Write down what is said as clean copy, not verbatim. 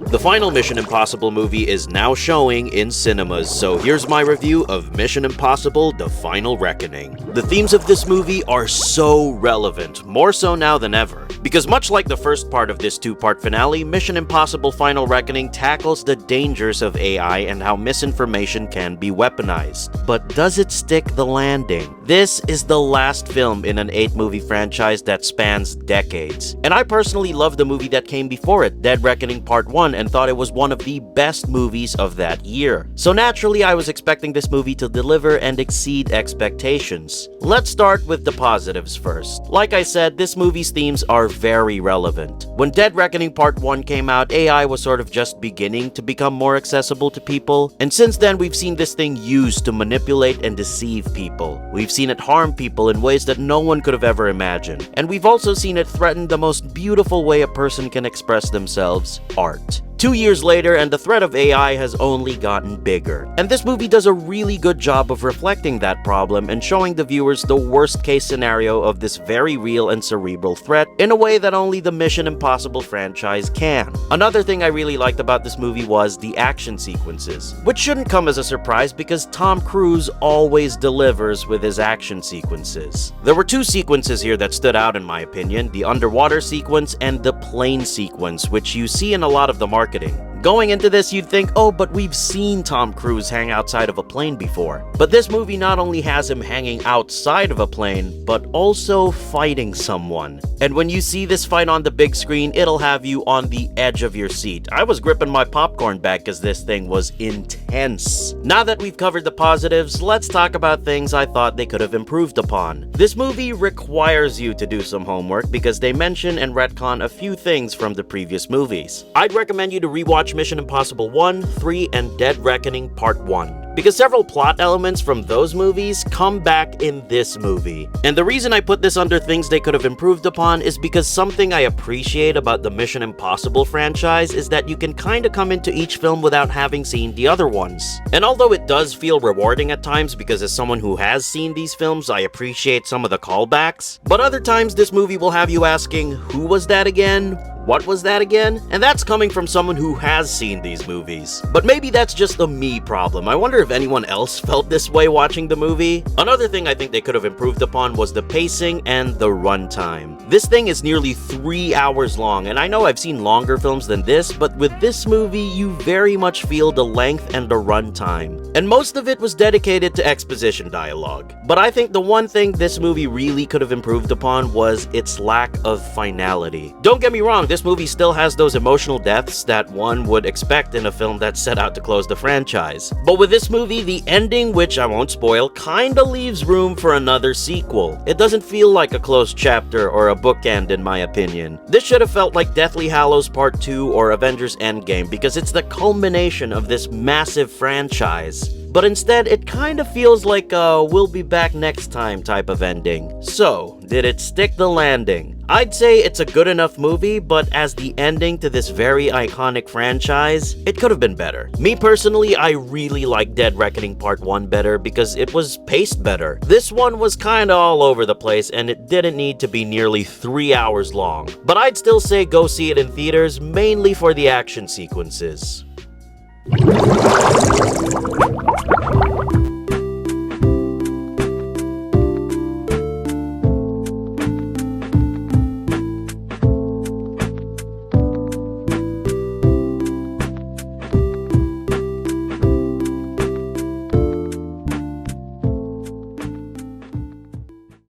The final Mission Impossible movie is now showing in cinemas, so here's my review of Mission Impossible: The Final Reckoning. The themes of this movie are so relevant, more so now than ever. Because much like the first part of this two-part finale, Mission Impossible: Final Reckoning tackles the dangers of AI and how misinformation can be weaponized. But does it stick the landing? This is the last film in an 8-movie franchise that spans decades. And I personally love the movie that came before it, Dead Reckoning Part 1, and thought it was one of the best movies of that year. So naturally, I was expecting this movie to deliver and exceed expectations. Let's start with the positives first. Like I said, this movie's themes are very relevant. When Dead Reckoning Part 1 came out, AI was sort of just beginning to become more accessible to people, and since then we've seen this thing used to manipulate and deceive people. We've seen it harm people in ways that no one could have ever imagined, and we've also seen it threaten the most beautiful way a person can express themselves: art. 2 years later, and the threat of AI has only gotten bigger. And this movie does a really good job of reflecting that problem and showing the viewers the worst case scenario of this very real and cerebral threat in a way that only the Mission Impossible franchise can. Another thing I really liked about this movie was the action sequences, which shouldn't come as a surprise because Tom Cruise always delivers with his action sequences. There were 2 sequences here that stood out in my opinion: the underwater sequence and the plane sequence, which you see in a lot of the marketing. Going into this, you'd think, oh, but we've seen Tom Cruise hang outside of a plane before. But this movie not only has him hanging outside of a plane, but also fighting someone. And when you see this fight on the big screen, it'll have you on the edge of your seat. I was gripping my popcorn bag because this thing was intense. Now that we've covered the positives, let's talk about things I thought they could have improved upon. This movie requires you to do some homework because they mention and retcon a few things from the previous movies. I'd recommend you to rewatch Mission Impossible 1, 3, and Dead Reckoning Part 1, because several plot elements from those movies come back in this movie. And the reason I put this under things they could have improved upon is because something I appreciate about the Mission Impossible franchise is that you can kinda come into each film without having seen the other ones. And although it does feel rewarding at times because as someone who has seen these films, I appreciate some of the callbacks, but other times this movie will have you asking, who was that again? What was that again? And that's coming from someone who has seen these movies. But maybe that's just a me problem. I wonder if anyone else felt this way watching the movie. Another thing I think they could have improved upon was the pacing and the runtime. This thing is nearly 3 hours long, and I know I've seen longer films than this, but with this movie, you very much feel the length and the runtime. And most of it was dedicated to exposition dialogue. But I think the one thing this movie really could have improved upon was its lack of finality. Don't get me wrong, this movie still has those emotional depths that one would expect in a film that's set out to close the franchise. But with this movie, the ending, which I won't spoil, kinda leaves room for another sequel. It doesn't feel like a closed chapter or a bookend in my opinion. This should have felt like Deathly Hallows Part 2 or Avengers Endgame because it's the culmination of this massive franchise. But instead, it kind of feels like a we'll be back next time type of ending. So, did it stick the landing? I'd say it's a good enough movie, but as the ending to this very iconic franchise, it could have been better. Me personally, I really like Dead Reckoning Part 1 better because it was paced better. This one was kinda all over the place and it didn't need to be nearly 3 hours long. But I'd still say go see it in theaters, mainly for the action sequences.